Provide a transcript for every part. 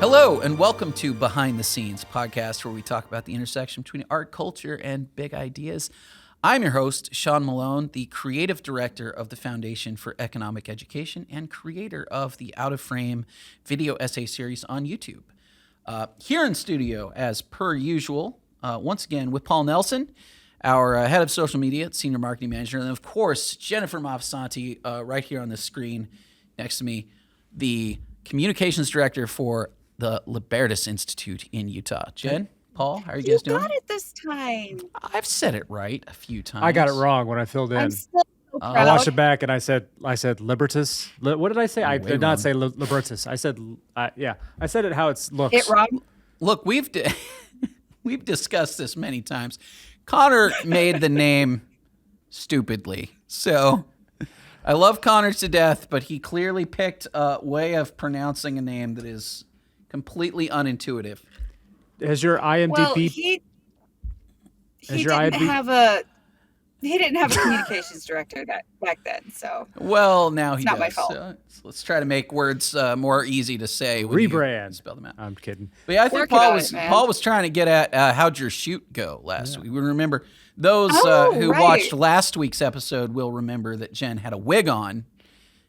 Hello, and welcome to Behind the Scenes, a podcast where we talk about the intersection between art, culture, and big ideas. I'm your host, Sean Malone, the creative director of the Foundation for Economic Education and creator of the Out of Frame video essay series on YouTube. Here in studio, as per usual, once again with Paul Nelson, our head of social media, senior marketing manager, and of course, Jennifer Mafsanti, right here on the screen next to me, the communications director for the Libertas Institute in Utah. Jen, Paul, how are you guys doing? You got it this time. I've said it right a few times. I got it wrong when I filled in. I'm still so proud. I watched it back and I said Libertas. What did I say? I did not say Libertas. I said I said it how it looks. It wrong. Look, we've discussed this many times. Connor made the name stupidly, so I love Connor to death, but he clearly picked a way of pronouncing a name that is completely unintuitive. Has your IMDb? Well, he didn't have a communications director back then, so. Well, now he not does. my fault. So let's try to make words more easy to say. When Rebrand. You spell them out. I'm kidding. But yeah, I think Paul was trying to get at how'd your shoot go last week. We remember those who watched last week's episode will remember that Jen had a wig on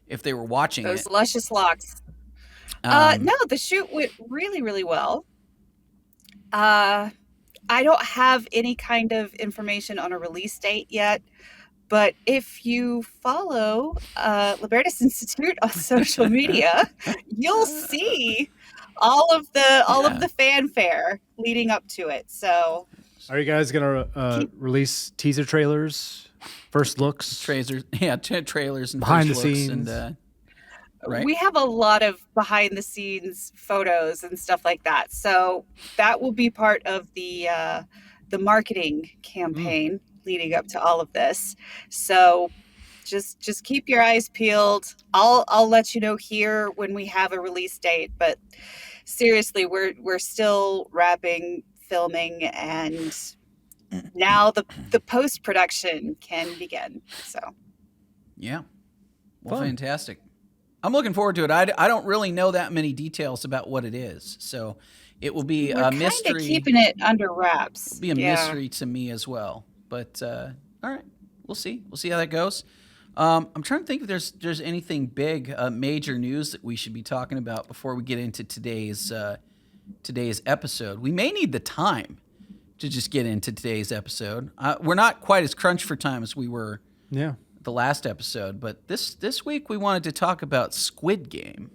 if they were watching those luscious locks. No, the shoot went really, really well. I don't have any kind of information on a release date yet, but if you follow Libertas Institute on social media, you'll see all of the fanfare leading up to it. So, are you guys gonna release teaser trailers, first looks, trailers, and behind the first looks scenes? And, right? We have a lot of behind the scenes photos and stuff like that. So that will be part of the marketing campaign leading up to all of this. So just keep your eyes peeled. I'll let you know here when we have a release date, but seriously, we're still wrapping filming, and now the post-production can begin. So yeah. Well, fantastic. I'm looking forward to it. I don't really know that many details about what it is, so it will be a mystery. We're keeping it under wraps. It'll be a mystery to me as well. But all right, we'll see. We'll see how that goes. I'm trying to think if there's anything big, major news that we should be talking about before we get into today's episode. We may need the time to just get into today's episode. We're not quite as crunched for time as we were. Yeah. The last episode, but this week we wanted to talk about Squid Game,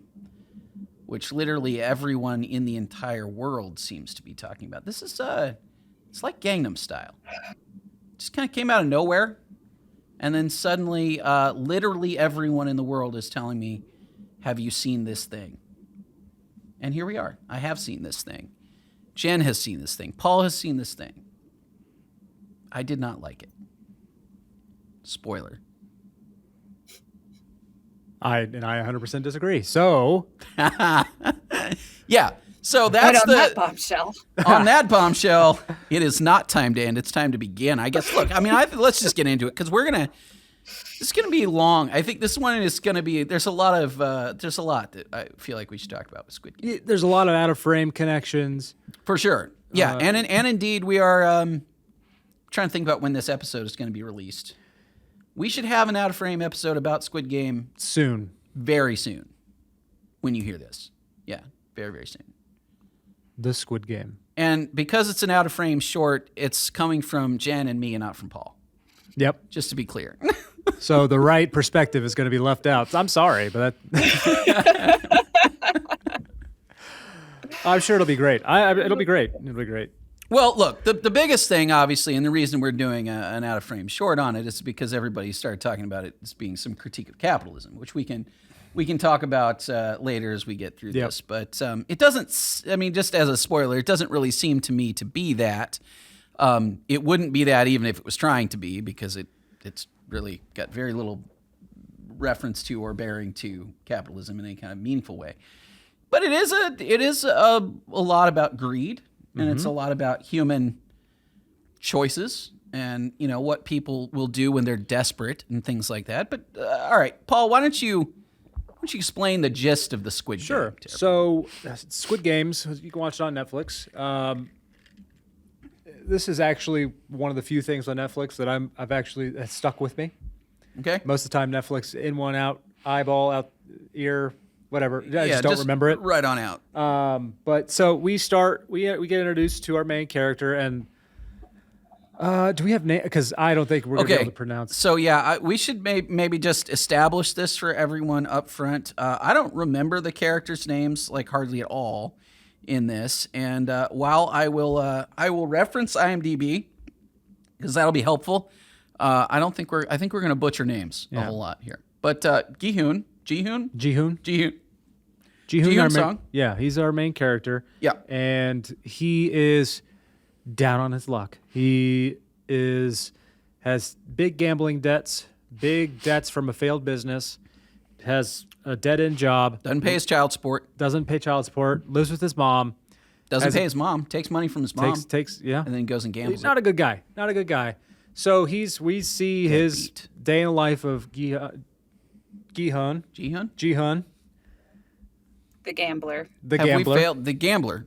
which literally everyone in the entire world seems to be talking about. This is it's like Gangnam Style. Just kind of came out of nowhere, and then suddenly literally everyone in the world is telling me, have you seen this thing? And here we are. I have seen this thing. Jen has seen this thing. Paul has seen this thing. I did not like it. Spoiler. I 100% disagree. So, yeah. So that's that bombshell. On that bombshell, it is not time to end. It's time to begin. I guess. Look, I mean, let's just get into it because it's gonna be long. I think this one is gonna be. There's a lot that I feel like we should talk about with Squid Game. There's a lot of out of frame connections for sure. Yeah, and indeed we are trying to think about when this episode is going to be released. We should have an out of frame episode about Squid Game soon. Very soon. When you hear this. Yeah, very, very soon. The Squid Game. And because it's an out of frame short, it's coming from Jen and me and not from Paul. Yep. Just to be clear. So the right perspective is going to be left out. I'm sorry, but I'm sure it'll be great. It'll be great. It'll be great. Well, look, the biggest thing, obviously, and the reason we're doing an out-of-frame short on it is because everybody started talking about it as being some critique of capitalism, which we can talk about later as we get through this. But it doesn't, I mean, just as a spoiler, it doesn't really seem to me to be that. It wouldn't be that even if it was trying to be, because it's really got very little reference to or bearing to capitalism in any kind of meaningful way. But it is a lot about greed. And it's a lot about human choices and, you know, what people will do when they're desperate and things like that. But all right, Paul, why don't you don't you explain the gist of the Squid Game? Sure. So, Squid Games, you can watch it on Netflix. This is actually one of the few things on Netflix that that's stuck with me. Okay. Most of the time, Netflix in, one out, eyeball out, ear, whatever. I just don't remember it. Right on out. But so we get introduced to our main character, and do we have name? Because I don't think we're gonna be able to pronounce. So yeah, we should maybe just establish this for everyone up front. I don't remember the characters' names like hardly at all in this, and while I will reference IMDb because that'll be helpful. I think we're gonna butcher names a whole lot here. But Ji-hoon Song. Yeah, he's our main character. Yeah, and he is down on his luck. He has big gambling debts, big debts from a failed business, has a dead-end job. Doesn't pay his child support. Doesn't pay child support. Lives with his mom. Doesn't pay his mom. Takes money from his mom. Yeah. And then goes and gambles. He's not a good guy. Not a good guy. So we see his day in the life of Ji-hoon. The gambler. The Have gambler. we failed? The gambler.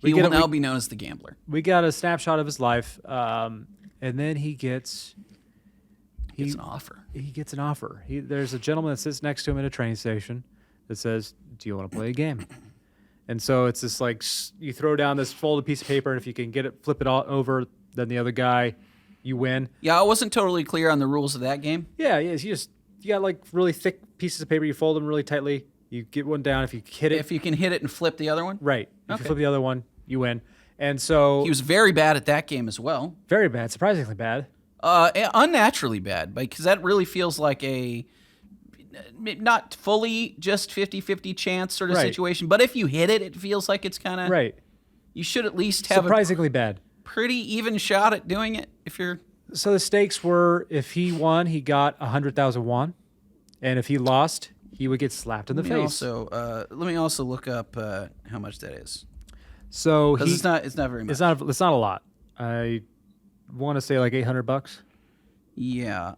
He will now be known as the gambler. We got a snapshot of his life, and then he gets an offer. He gets an offer. There's a gentleman that sits next to him at a train station that says, "Do you want to play a game?" And so it's this like you throw down this folded piece of paper, and if you can flip it all over, then the other guy, you win. Yeah, I wasn't totally clear on the rules of that game. Yeah. You got like really thick pieces of paper. You fold them really tightly. You get one down. If you hit it, if you can hit it and flip the other one, right? If you flip the other one, you win. And so he was very bad at that game as well. Very bad, surprisingly bad. Unnaturally bad, because that really feels like a not fully just 50-50 chance sort of situation. But if you hit it, it feels like it's kind of right. You should at least have surprisingly bad, pretty even shot at doing it. If you're so the stakes were, if he won, he got 100,000 won, and if he lost, he would get slapped in the face. Let me also look up how much that is. So it's not very much. It's not a lot. I want to say like $800. Yeah.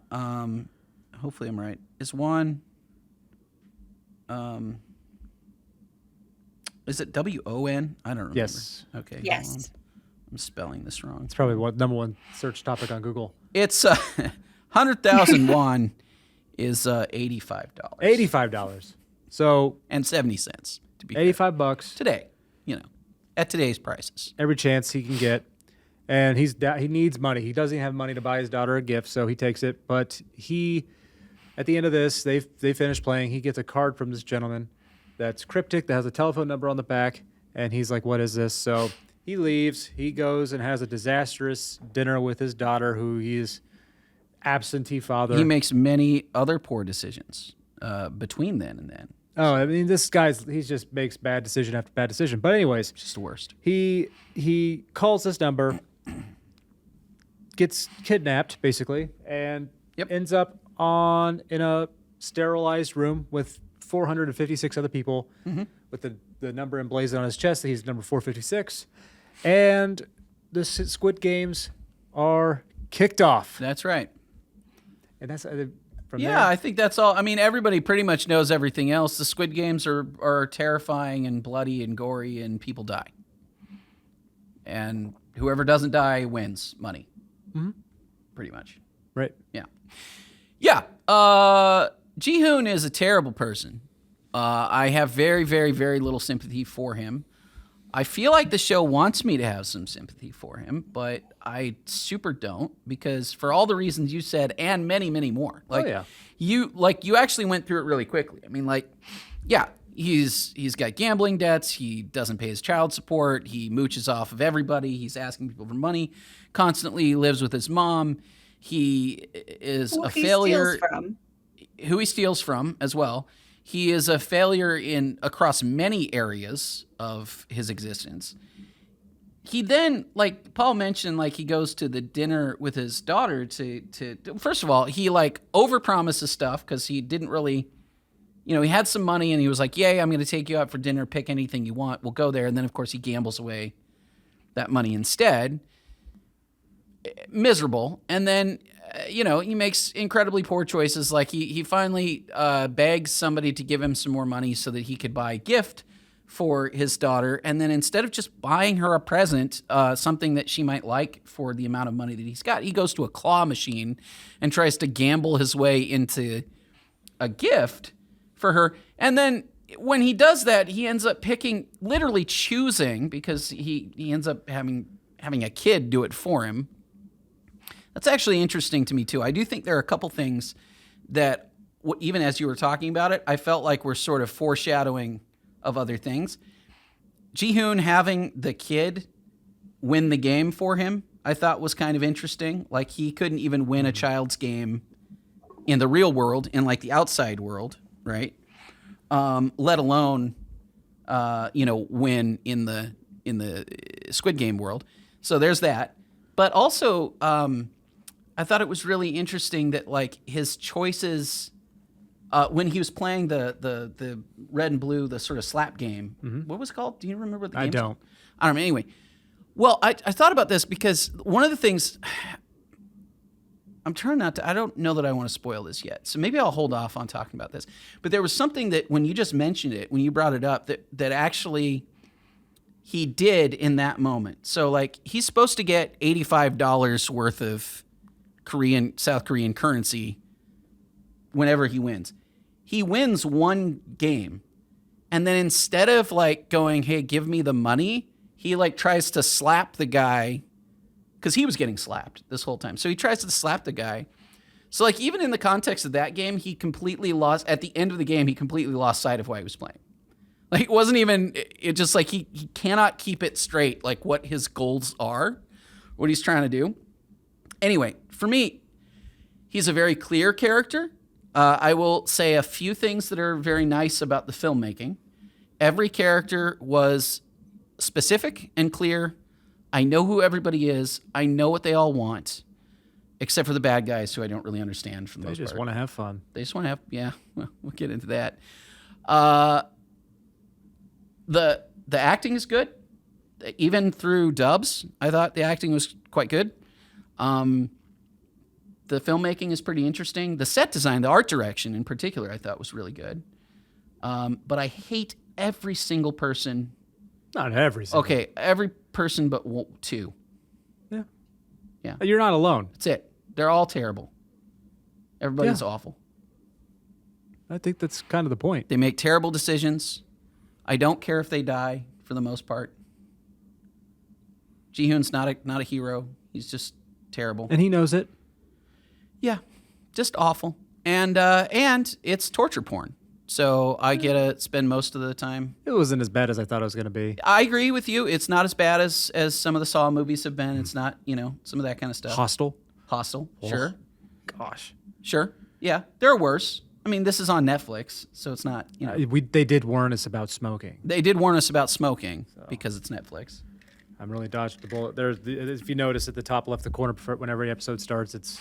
Hopefully I'm right. Is one. Is it WON? I don't remember. Yes. Okay. Yes. I'm spelling this wrong. It's probably number one search topic on Google. It's 100,000 won is $85. $85. So and 70 cents to be $85 today. At today's prices. Every chance he can get, and he needs money. He doesn't have money to buy his daughter a gift, so he takes it. But at the end of this, they finish playing. He gets a card from this gentleman that's cryptic that has a telephone number on the back, and he's like, "What is this?" So he leaves. He goes and has a disastrous dinner with his daughter, who he's absentee father. He makes many other poor decisions between then and then. Oh, I mean, he just makes bad decision after bad decision. But anyways, it's just the worst. He calls this number, gets kidnapped basically, and ends up in a sterilized room with 456 other people, with the number emblazoned on his chest that he's number 456, and the Squid Games are kicked off. That's right. And that's. I think that's all. I mean, everybody pretty much knows everything else. The Squid Games are terrifying and bloody and gory, and people die. And whoever doesn't die wins money. Mm-hmm. Pretty much. Right. Yeah. Yeah. Ji-hoon is a terrible person. I have very, very, very little sympathy for him. I feel like the show wants me to have some sympathy for him, but I super don't, because for all the reasons you said and many, many more. You actually went through it really quickly. I mean, he's got gambling debts. He doesn't pay his child support. He mooches off of everybody. He's asking people for money constantly. He lives with his mom. He is a failure. Who he steals from as well. He is a failure across many areas of his existence. He then, like Paul mentioned, like he goes to the dinner with his daughter to first of all, he like overpromises stuff because he didn't really, he had some money and he was like, "Yay, I'm going to take you out for dinner. Pick anything you want. We'll go there." And then of course he gambles away that money instead. Miserable. And then he makes incredibly poor choices. Like he finally begs somebody to give him some more money so that he could buy a gift for his daughter. And then instead of just buying her a present, something that she might like for the amount of money that he's got, he goes to a claw machine and tries to gamble his way into a gift for her. And then when he does that, he ends up literally choosing, because he ends up having a kid do it for him. That's actually interesting to me too. I do think there are a couple things that, even as you were talking about it, I felt like we're sort of foreshadowing of other things. Ji-hoon having the kid win the game for him, I thought was kind of interesting. Like, he couldn't even win a child's game in the real world, in like the outside world, right? Let alone, win in the Squid Game world. So there's that. But also, I thought it was really interesting that like his choices. When he was playing the red and blue, the sort of slap game, what was it called? Do you remember what the game was? I don't. I don't know. Anyway, well, I thought about this because one of the things, I'm trying not to, I don't know that I want to spoil this yet, so maybe I'll hold off on talking about this. But there was something that when you just mentioned it, when you brought it up, that actually he did in that moment. So like, he's supposed to get $85 worth of South Korean currency whenever he wins. He wins one game, and then instead of like going, hey, give me the money, he like tries to slap the guy, because he was getting slapped this whole time. So he tries to slap the guy. So like, even in the context of that game, he completely lost, at the end of the game, he completely lost sight of why he was playing. Like, it wasn't even, it just like, he cannot keep it straight, like what his goals are, what he's trying to do. Anyway, for me, he's a very clear character. I will say a few things that are very nice about the filmmaking. Every character was specific and clear. I know who everybody is. I know what they all want, except for the bad guys, who I don't really understand for the most part. They just want to have fun. They just want to have, yeah, well, we'll get into that. The acting is good. Even through dubs, I thought the acting was quite good. The filmmaking is pretty interesting. The set design, the art direction in particular, I thought was really good. But I hate every single person. Not every single. Okay, every person but two. Yeah. Yeah. You're not alone. That's it. They're all terrible. Everybody's awful. I think that's kind of the point. They make terrible decisions. I don't care if they die, for the most part. Ji-hoon's not a hero. He's just terrible. And he knows it. Yeah, just awful. And it's torture porn. So I get to spend most of the time. It wasn't as bad as I thought it was going to be. I agree with you. It's not as bad as some of the Saw movies have been. It's not, some of that kind of stuff. Hostile. Sure. Gosh. Sure. Yeah, there are worse. I mean, this is on Netflix, so it's not, They did warn us about smoking. They did warn us about smoking because it's Netflix. I'm really dodged the bullet. If you notice at the top left the corner, whenever every episode starts, it's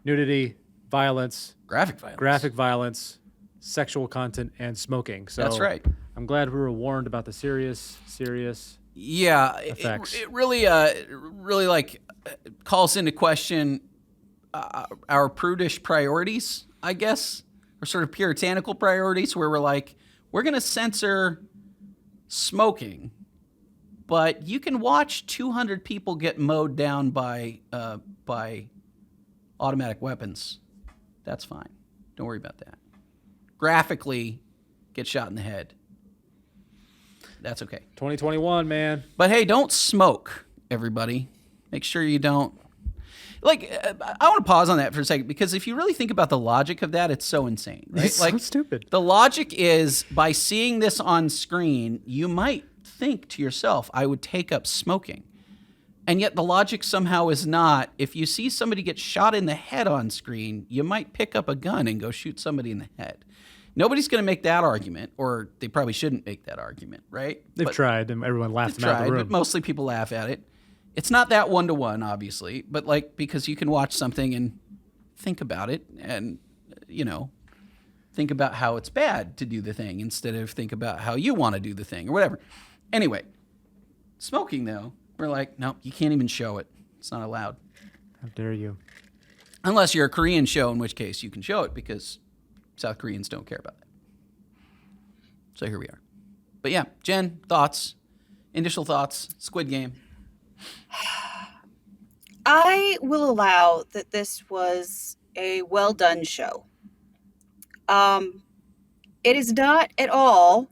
nudity, violence, graphic violence, sexual content, and smoking. So that's right. I'm glad we were warned about the serious effects. It really like calls into question our prudish priorities, I guess, or sort of puritanical priorities, where we're like, we're going to censor smoking, but you can watch 200 people get mowed down by automatic weapons. That's fine. Don't worry about that. Graphically, get shot in the head. That's okay. 2021, man. But hey, don't smoke, everybody. Make sure you don't. Like, I want to pause on that for a second, because if you really think about the logic of that, it's so insane, right? It's like, so stupid. The logic is, by seeing this on screen, you might think to yourself, I would take up smoking. And yet the logic somehow is not, if you see somebody get shot in the head on screen, you might pick up a gun and go shoot somebody in the head. Nobody's going to make that argument, or they probably shouldn't make that argument, right? They've tried, and everyone laughed them out of the room. But mostly people laugh at it. It's not that one-to-one, obviously, but like, because you can watch something and think about it and, think about how it's bad to do the thing instead of think about how you want to do the thing or whatever. Anyway, smoking, though, we're like, no, you can't even show it. It's not allowed. How dare you? Unless you're a Korean show, in which case you can show it because South Koreans don't care about that. So here we are. But yeah, Jen, thoughts, initial thoughts, Squid Game. I will allow that this was a well done show. It is not at all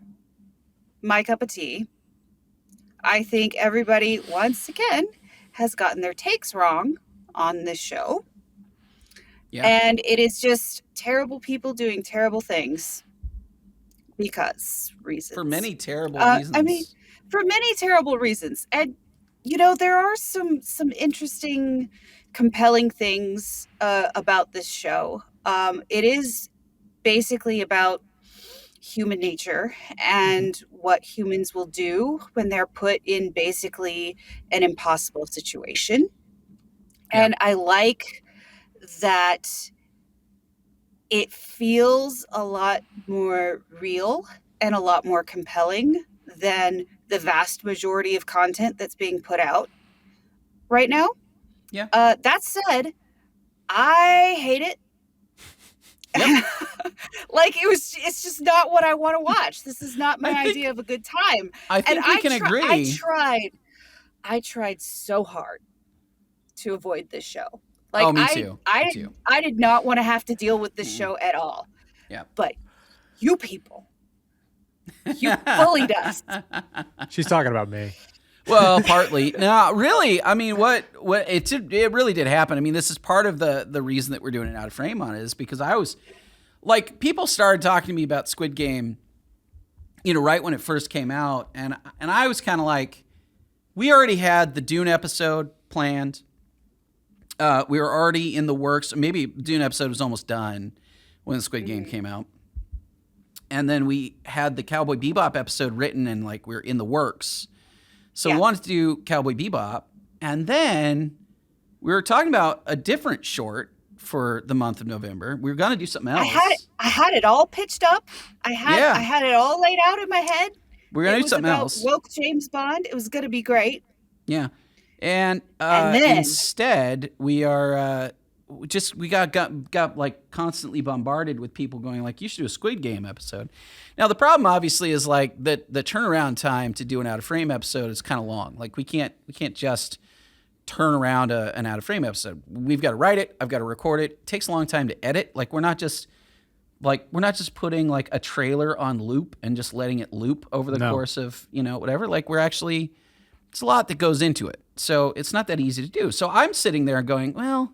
my cup of tea. I think everybody, once again, has gotten their takes wrong on this show. Yeah. And it is just terrible people doing terrible things because reasons. For many terrible reasons. I mean, for many terrible reasons. And, you know, there are some interesting, compelling things about this show. It is basically about human nature and what humans will do when they're put in basically an impossible situation. Yeah. And I like that it feels a lot more real and a lot more compelling than the vast majority of content that's being put out right now. Yeah. That said, I hate it. Yep. Like it's just not what I want to watch. This is not my idea of a good time. I think we can agree. I tried so hard to avoid this show. Like, oh, me too. I did not want to have to deal with this show at all. Yeah. But you people, you bullied us. She's talking about me. Well, partly. No, really. I mean, what it really did happen. I mean, this is part of the reason that we're doing an Out of Frame on it is because I was like, people started talking to me about Squid Game, you know, right when it first came out, and I was kind of like, we already had the Dune episode planned. We were already in the works. Maybe Dune episode was almost done when the Squid Game came out. And then we had the Cowboy Bebop episode written and like we were in the works. So we wanted to do Cowboy Bebop. And then we were talking about a different short for the month of November. We were going to do something else. I had it all pitched up. I had it all laid out in my head. We're going to do something else. Woke James Bond. It was going to be great. Yeah. And then, instead we are we got like constantly bombarded with people going like, you should do a Squid Game episode. Now the problem obviously is like the turnaround time to do an Out of Frame episode is kind of long. Like we can't just turn around an Out of Frame episode. We've got to write it. I've got to record it. It takes a long time to edit. Like we're not just putting like a trailer on loop and just letting it loop over the course of, you know, whatever. Like it's a lot that goes into it. So it's not that easy to do. So I'm sitting there going, well,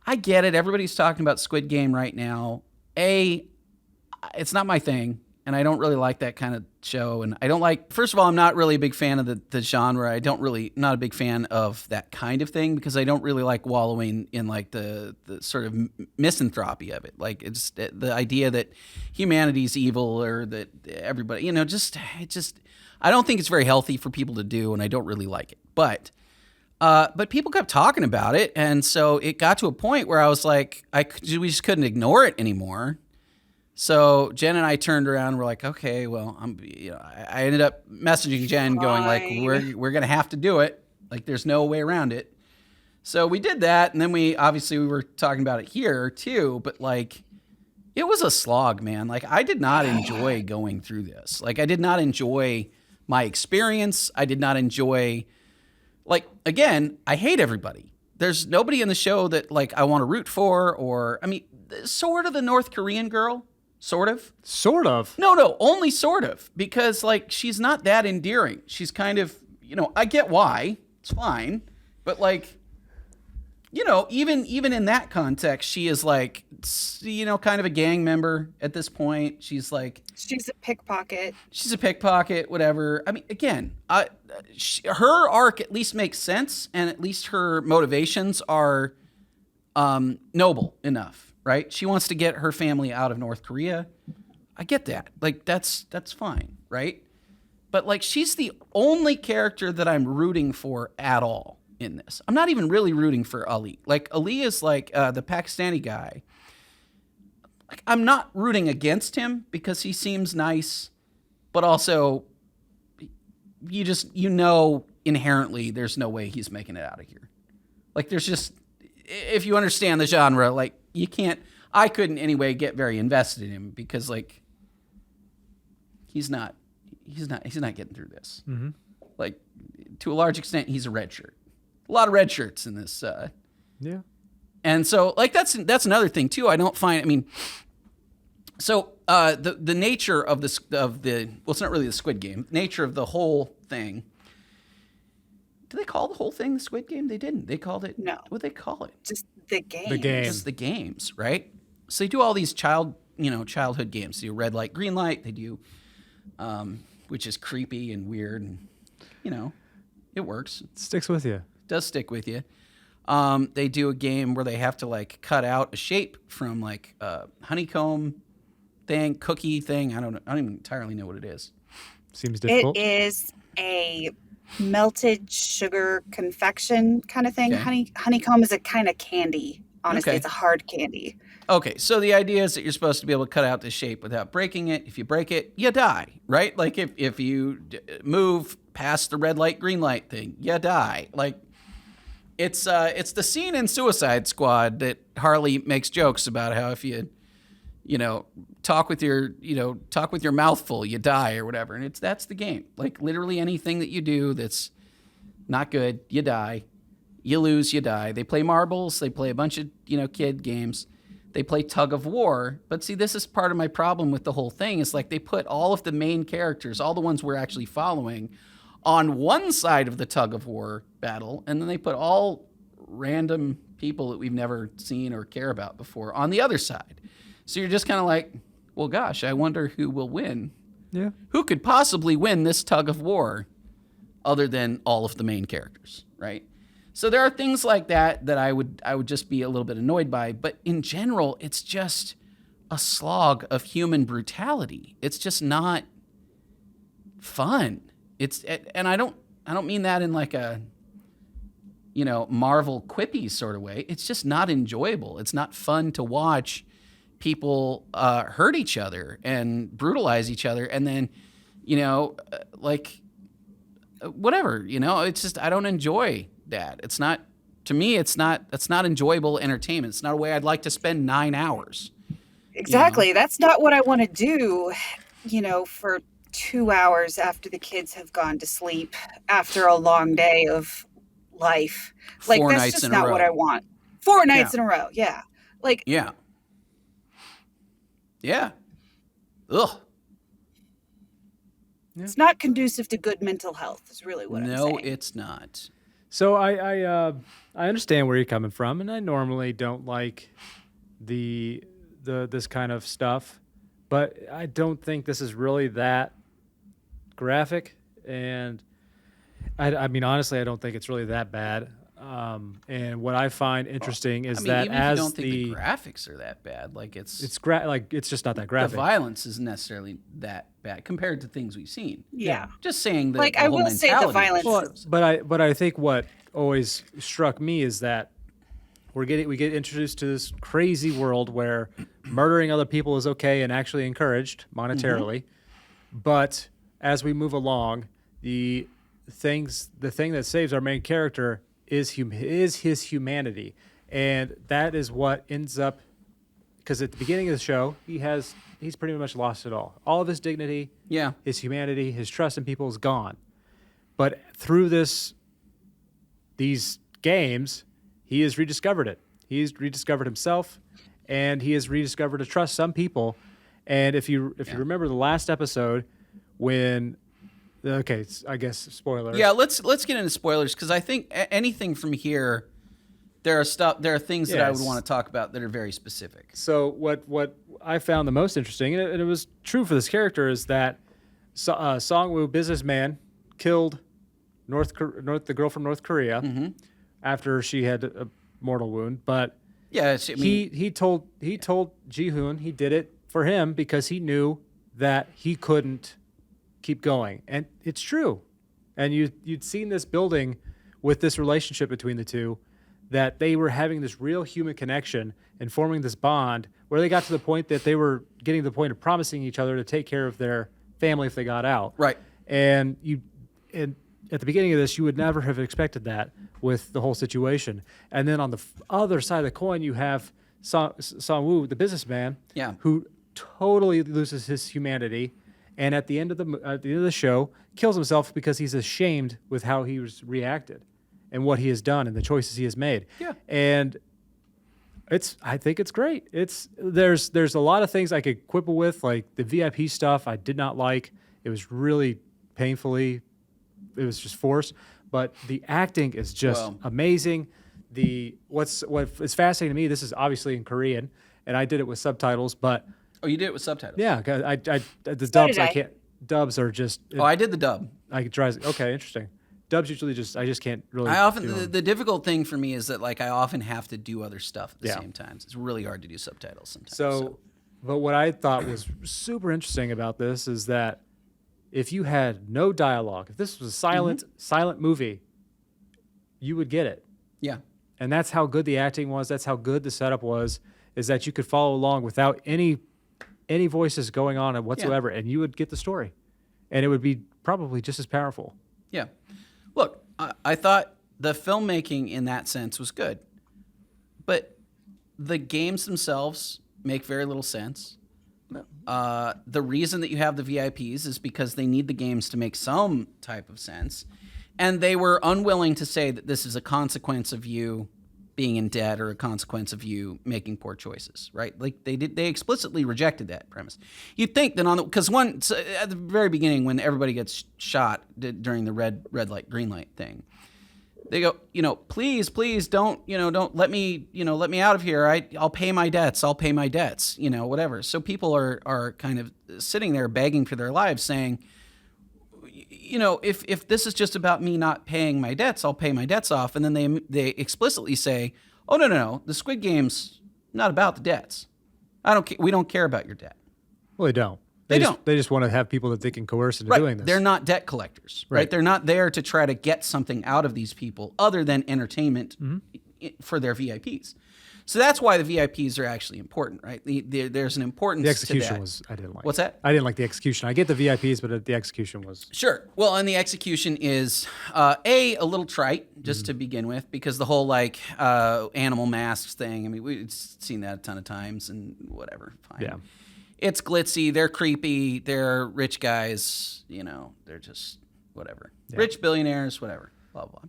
I get it. Everybody's talking about Squid Game right now. It's not my thing, and I don't really like that kind of show. And I don't like, first of all, I'm not really a big fan of the genre. Not a big fan of that kind of thing because I don't really like wallowing in like the sort of misanthropy of it. Like it's the idea that humanity's evil or that everybody, you know, I don't think it's very healthy for people to do, and I don't really like it. But people kept talking about it, and so it got to a point where I was like, we just couldn't ignore it anymore. So Jen and I turned around and we're like, okay, well, I ended up messaging Jen going like, we're gonna have to do it. Like, there's no way around it. So we did that, and then we were talking about it here too, but like, it was a slog, man. Like, I did not enjoy going through this. Like, I did not enjoy my experience. I did not enjoy. Like, again, I hate everybody. There's nobody in the show that, like, I want to root for or, I mean, sort of the North Korean girl. Sort of. Sort of? No, only sort of. Because, like, she's not that endearing. She's kind of, you know, I get why. It's fine. But, like, you know, even in that context, she is, like, you know, kind of a gang member at this point. She's, like... She's a pickpocket. Whatever. I mean, again, her arc at least makes sense, and at least her motivations are noble enough, right? She wants to get her family out of North Korea. I get that. Like, that's fine, right? But, like, she's the only character that I'm rooting for at all in this. I'm not even really rooting for Ali. Like, Ali is, like, the Pakistani guy. Like, I'm not rooting against him because he seems nice, but also you know inherently there's no way he's making it out of here. Like, there's just if you understand the genre, like you can't. I couldn't anyway get very invested in him because like he's not getting through this. Mm-hmm. Like to a large extent, he's a red shirt. A lot of red shirts in this. Yeah. And so like that's another thing too. I don't find. I mean, so the nature of the well, it's not really the Squid Game. Nature of the whole thing. Did they call the whole thing the Squid Game? They didn't. They called it. No. What did they call it? Just the game. The game. Just the games, right? So they do all these childhood games. They do red light, green light. They do, which is creepy and weird, and it works. It sticks with you. It does stick with you. They do a game where they have to like cut out a shape from like a honeycomb thing, cookie thing. I don't even entirely know what it is. Seems difficult. It is a melted sugar confection kind of thing. Okay. Honeycomb is a kind of candy. Honestly, Okay. it's a hard candy. Okay, so the idea is that you're supposed to be able to cut out the shape without breaking it. If you break it, you die, right? Like if you move past the red light, green light thing, you die. Like it's the scene in Suicide Squad that Harley makes jokes about how if you talk with your mouth full, you die or whatever. And that's the game. Like literally anything that you do that's not good, you die. You lose, you die. They play marbles. They play a bunch of, kid games. They play tug of war. But see, this is part of my problem with the whole thing. It's like they put all of the main characters, all the ones we're actually following, on one side of the tug of war battle. And then they put all random people that we've never seen or care about before on the other side. So you're just kind of like, well, gosh, I wonder who will win. Yeah. Who could possibly win this tug of war other than all of the main characters, right? So there are things like that I would just be a little bit annoyed by, but in general, it's just a slog of human brutality. It's just not fun. And I don't mean that in like a Marvel quippy sort of way. It's just not enjoyable. It's not fun to watch people hurt each other and brutalize each other, and then like whatever. It's just I don't enjoy that. It's not, to me, that's not enjoyable entertainment. It's not a way I'd like to spend 9 hours. Exactly. That's not what I want to do, for 2 hours after the kids have gone to sleep after a long day of life. Like, 4 that's nights just in a not row. what I want. 4 nights in a row. Yeah. Like, Yeah. Ugh. it's not conducive to good mental health is really what I'm saying. No, it's not. So I understand where you're coming from, and I normally don't like this kind of stuff, but I don't think this is really that graphic, and I mean honestly, I don't think it's really that bad. And what I find interesting is that even as if you don't think the graphics are that bad, like it's just not that the graphic. violence isn't necessarily that bad compared to things we've seen. Yeah. Just saying that. Like, I will say the violence. Well, but I think what always struck me is that we get introduced to this crazy world where murdering other people is okay and actually encouraged monetarily. Mm-hmm. But as we move along, the thing that saves our main character is his humanity, and that is what ends up, because at the beginning of the show he's pretty much lost it all of his dignity, his humanity, his trust in people is gone. But through these games, he has rediscovered it. He's rediscovered himself, and he has rediscovered to trust some people. And if you remember the last episode, when I guess spoilers. Yeah, let's get into spoilers, because I think anything from here, there are things that I would want to talk about that are very specific. So what I found the most interesting, and it was true for this character, is that Song-woo, businessman, killed the girl from North Korea after she had a mortal wound. But he told Ji-hoon he did it for him because he knew that he couldn't keep going, and it's true. And you'd seen this building with this relationship between the two, that they were having this real human connection and forming this bond where they got to the point that they were getting to the point of promising each other to take care of their family if they got out. Right. And at the beginning of this, you would never have expected that with the whole situation. And then on the other side of the coin, you have Sang-woo, the businessman, Yeah. who totally loses his humanity, and at the end of the show, kills himself because he's ashamed with how he was reacted and what he has done and the choices he has made. Yeah. And I think it's great. There's a lot of things I could quibble with, like the VIP stuff I did not like. It was really it was just forced. But the acting is just amazing. What is fascinating to me, this is obviously in Korean, and I did it with subtitles, but Oh, you did it with subtitles? yeah, 'cause the So dubs did I. can't. Dubs are just. I did the dub. Okay, interesting. Dubs usually I just can't really. I often do them. the difficult thing for me is that like I often have to do other stuff at the Yeah. same time. It's really hard to do subtitles sometimes. So, but what I thought was super interesting about this is that if you had no dialogue, if this was a silent movie, you would get it. yeah. And that's how good the acting was. That's how good the setup was. Is that you could follow along without any voices going on whatsoever, and you would get the story, and it would be probably just as powerful. Yeah. Look, I thought the filmmaking in that sense was good, but the games themselves make very little sense. The reason that you have the VIPs is because they need the games to make some type of sense. And they were unwilling to say that this is a consequence of you being in debt or a consequence of you making poor choices, right? Like they explicitly rejected that premise. You'd think that because at the very beginning when everybody gets shot during the red light, green light thing, they go, please don't let me out of here. I'll pay my debts. Whatever. So people are kind of sitting there begging for their lives saying, if this is just about me not paying my debts, I'll pay my debts off. And then they explicitly say, oh, no, the Squid Game's not about the debts. We don't care about your debt. Well, they don't. They just want to have people that they can coerce into doing this. They're not debt collectors, right? They're not there to try to get something out of these people other than entertainment for their VIPs. So that's why the VIPs are actually important, right? There's an importance The execution to that. I didn't like. What's that? I didn't like the execution. I get the VIPs, but the execution was. Sure. Well, and the execution is a little trite just to begin with, because the whole animal masks thing. I mean, we've seen that a ton of times, and whatever. Fine. Yeah. It's glitzy. They're creepy. They're rich guys. They're just whatever. Yeah. Rich billionaires. Whatever. Blah, blah.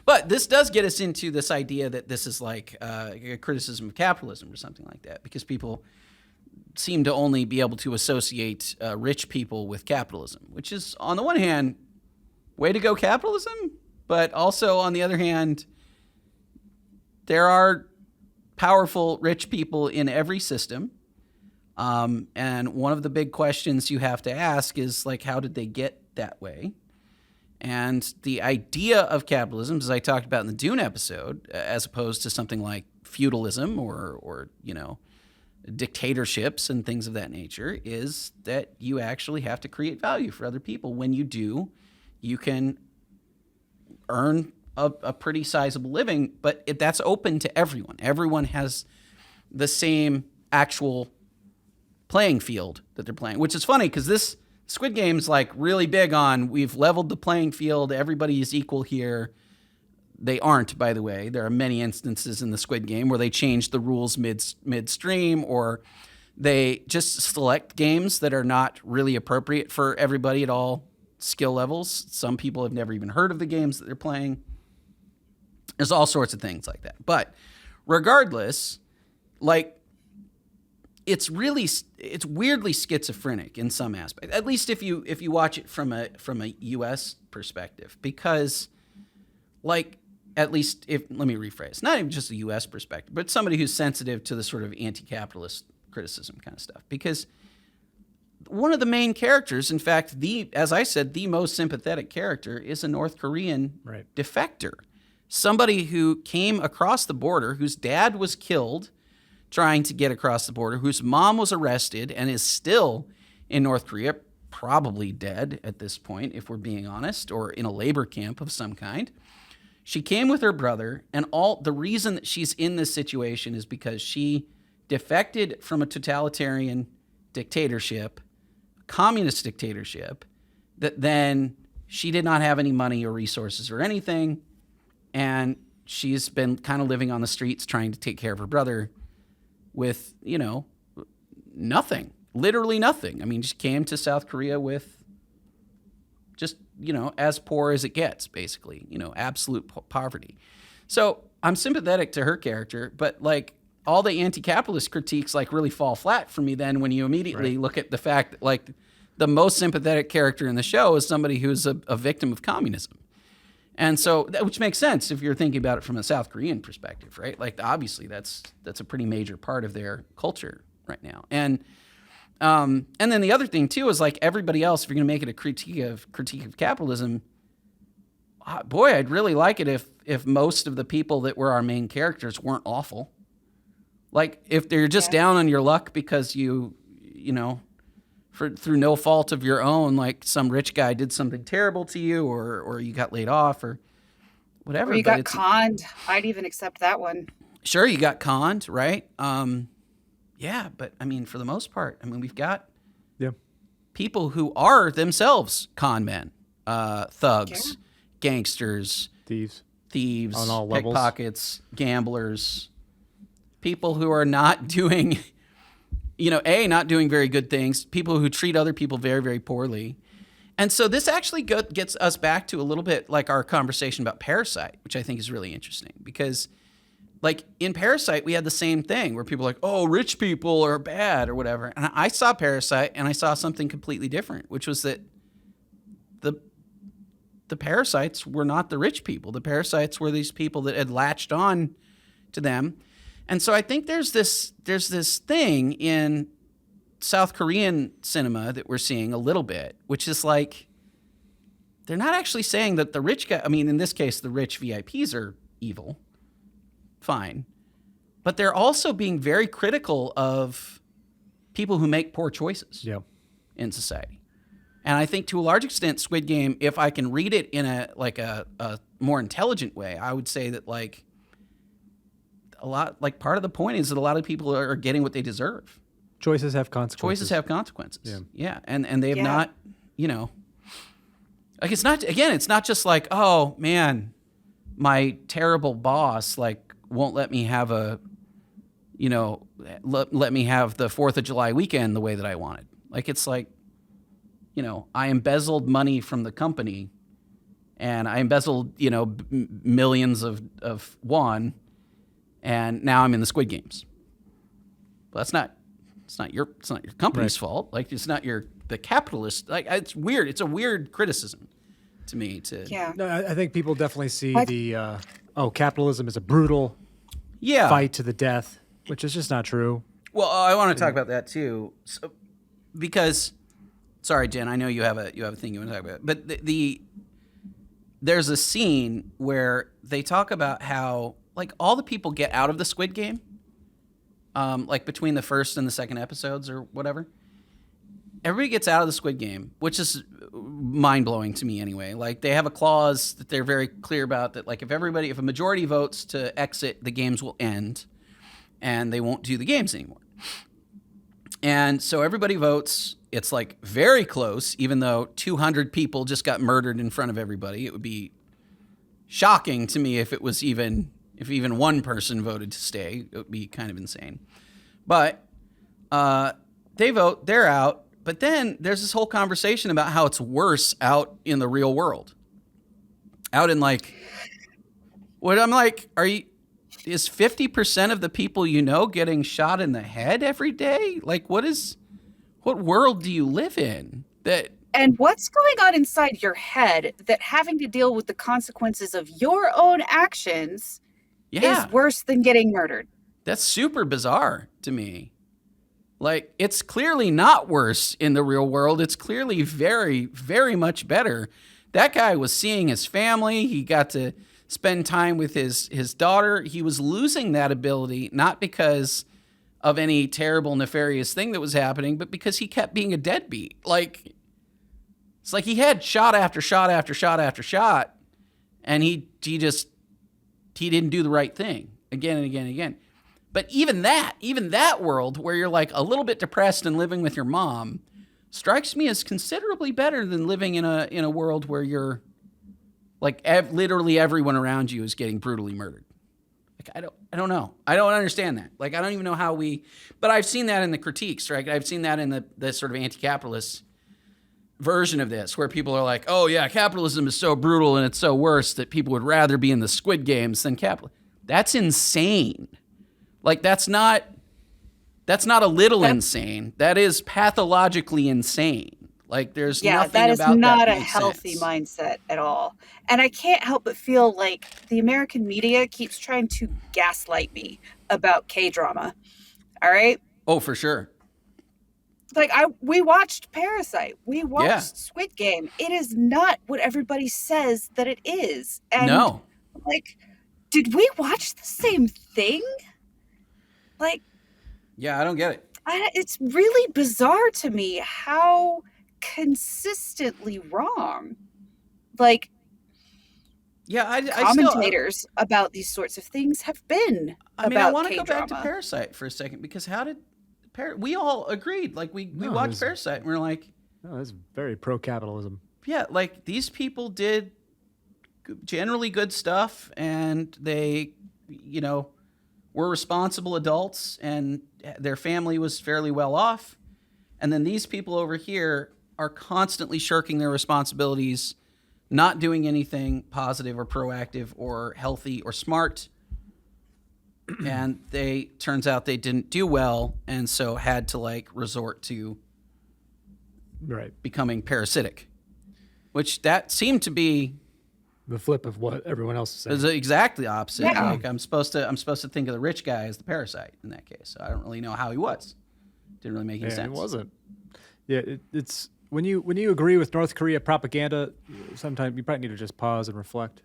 But this does get us into this idea that this is like a criticism of capitalism or something like that, because people seem to only be able to associate rich people with capitalism, which is, on the one hand, way to go capitalism, but also, on the other hand, there are powerful rich people in every system. And one of the big questions you have to ask is, how did they get that way? And the idea of capitalism, as I talked about in the Dune episode, as opposed to something like feudalism or dictatorships and things of that nature, is that you actually have to create value for other people. When you do, you can earn a pretty sizable living, but that's open to everyone. Everyone has the same actual playing field that they're playing, which is funny because this Squid Game's really big on we've leveled the playing field. Everybody is equal here. They aren't, by the way. There are many instances in the Squid Game where they change the rules midstream, or they just select games that are not really appropriate for everybody at all skill levels. Some people have never even heard of the games that they're playing. There's all sorts of things like that. But regardless, it's weirdly schizophrenic in some aspect. At least if you watch it from a U.S. perspective, because let me rephrase, not even just a U.S. perspective, but somebody who's sensitive to the sort of anti-capitalist criticism kind of stuff. Because one of the main characters, in fact, as I said, the most sympathetic character is a North Korean defector, somebody who came across the border, whose dad was killed trying to get across the border, whose mom was arrested and is still in North Korea, probably dead at this point, if we're being honest, or in a labor camp of some kind. She came with her brother, and the reason that she's in this situation is because she defected from a totalitarian dictatorship, communist dictatorship, that then she did not have any money or resources or anything, and she's been kind of living on the streets trying to take care of her brother with, nothing, literally nothing. I mean, she came to South Korea with just, as poor as it gets, basically, absolute poverty. So I'm sympathetic to her character, but like all the anti-capitalist critiques like really fall flat for me then when you immediately look at the fact that like the most sympathetic character in the show is somebody who's a victim of communism. And so, which makes sense if you're thinking about it from a South Korean perspective, right? Like, obviously, that's a pretty major part of their culture right now. And then the other thing too is like everybody else, if you're going to make it a critique of capitalism, boy, I'd really like it if most of the people that were our main characters weren't awful. Like, if they're just down on your luck because through no fault of your own, like some rich guy did something terrible to you, or you got laid off, or whatever. Or you got conned. I'd even accept that one. Sure, you got conned, right? Yeah, but I mean, for the most part, I mean, we've got people who are themselves con men, thugs, gangsters, thieves on all levels, pickpockets, gamblers, people who are not doing. Not doing very good things, people who treat other people very, very poorly. And so this actually gets us back to a little bit like our conversation about Parasite, which I think is really interesting because like in Parasite, we had the same thing where people are like, oh, rich people are bad or whatever. And I saw Parasite and I saw something completely different, which was that the parasites were not the rich people. The parasites were these people that had latched on to them. And so I think there's this thing in South Korean cinema that we're seeing a little bit, which is like, they're not actually saying that the rich guy, I mean, in this case, the rich VIPs are evil. Fine. But they're also being very critical of people who make poor choices in society. And I think to a large extent, Squid Game, if I can read it in a more intelligent way, I would say that like, part of the point is that a lot of people are getting what they deserve. Choices have consequences. Yeah. And they have not, like it's not just like, oh man, my terrible boss, like won't let me have let me have the 4th of July weekend the way that I wanted. Like, it's like, I embezzled money from the company and I embezzled, millions of won. And now I'm in the Squid Games. Well, it's not your company's fault. Like, it's not the capitalist. Like, it's weird. It's a weird criticism to me. No, I think people definitely see capitalism is a brutal fight to the death, which is just not true. Well, I want to talk about that too, because, sorry, Jen, I know you have a thing you want to talk about, but there's a scene where they talk about how, like, all the people get out of the Squid Game, like between the first and the second episodes or whatever. Everybody gets out of the Squid Game, which is mind-blowing to me anyway. Like, they have a clause that they're very clear about that, like, if a majority votes to exit, the games will end and they won't do the games anymore. And so everybody votes. It's like very close, even though 200 people just got murdered in front of everybody. It would be shocking to me if even one person voted to stay. It would be kind of insane. But they vote, they're out. But then there's this whole conversation about how it's worse out in the real world. Out in like, what I'm like, is 50% of the people getting shot in the head every day? Like, what world do you live in that? And what's going on inside your head that having to deal with the consequences of your own actions is worse than getting murdered? That's super bizarre to me. Like, it's clearly not worse in the real world. It's clearly very, very much better. That guy was seeing his family. He got to spend time with his daughter. He was losing that ability, not because of any terrible, nefarious thing that was happening, but because he kept being a deadbeat. Like, it's like he had shot after shot after shot after shot, and he didn't do the right thing again and again and again. But even that world where you're like a little bit depressed and living with your mom, strikes me as considerably better than living in a world where you're like literally everyone around you is getting brutally murdered. Like I don't know. I don't understand that. Like I don't even know how but I've seen that in the critiques, right? I've seen that in the sort of anti-capitalist version of this, where people are like, oh yeah, capitalism is so brutal and it's so worse that people would rather be in the Squid Games than capitalism. That's insane. Like that's not a little insane. That is pathologically insane. Like there's nothing that is about not that a makes healthy sense. mindset at all. And I can't help but feel like the American media keeps trying to gaslight me about K-drama. All right? Oh, for sure. Like we watched Parasite. We watched Yeah. Squid Game. It is not what everybody says that it is. And No. like, did we watch the same thing? Like, Yeah, I don't get it. it's really bizarre to me how consistently wrong, like, Yeah, I commentators about these sorts of things have been. I about want to go back to K-drama. Parasite for a second, because how did we all agreed? Like we watched Parasite and we're like, no, that's very pro-capitalism. yeah, like these people did generally good stuff, and they, were responsible adults, and their family was fairly well off. And then these people over here are constantly shirking their responsibilities, not doing anything positive or proactive or healthy or smart. And turns out they didn't do well, and so had to like resort to becoming parasitic, which that seemed to be the flip of what everyone else is saying. It's exactly the opposite. Yeah. Like I'm supposed to think of the rich guy as the parasite in that case. So I don't really know how he was. Didn't really make any sense. It wasn't. Yeah, it's when you agree with North Korea propaganda, sometimes you probably need to just pause and reflect.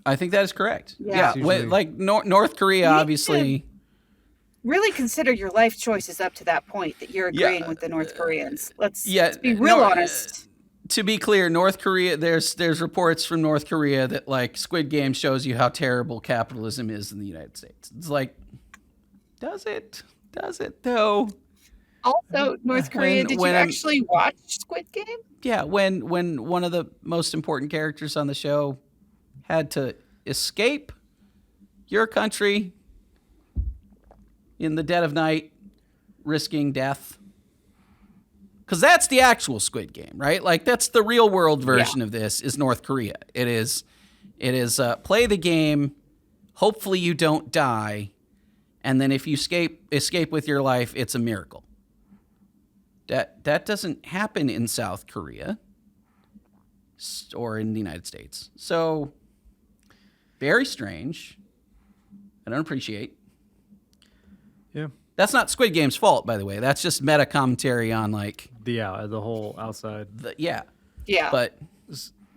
I think that is correct. Yeah. Like North Korea, obviously. Really consider your life choices up to that point that you're agreeing with the North Koreans. Let's be real honest. To be clear, North Korea, there's reports from North Korea that like Squid Game shows you how terrible capitalism is in the United States. It's like, does it? Does it though? Also, North Korea, did you actually watch Squid Game? Yeah, when one of the most important characters on the show had to escape your country in the dead of night, risking death. Because that's the actual Squid Game, right? Like that's the real world version of this is North Korea. It is play the game, hopefully you don't die, and then if you escape with your life, it's a miracle. That doesn't happen in South Korea or in the United States. So very strange. I don't appreciate. Yeah. That's not Squid Game's fault, by the way. That's just meta commentary on like the whole outside. Yeah. But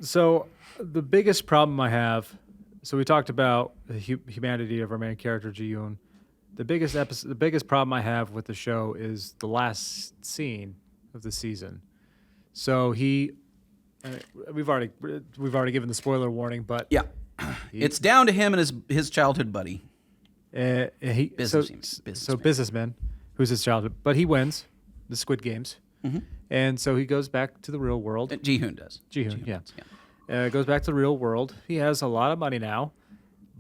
so the biggest problem I have. So we talked about the humanity of our main character Ji-yoon. The biggest problem I have with the show is the last scene of the season. So we've already given the spoiler warning, but yeah, it's down to him and his childhood buddy. Businessman, who's his childhood, but he wins the Squid Games, and so he goes back to the real world. Ji-hoon does. Ji-hoon, yeah. Goes back to the real world. He has a lot of money now,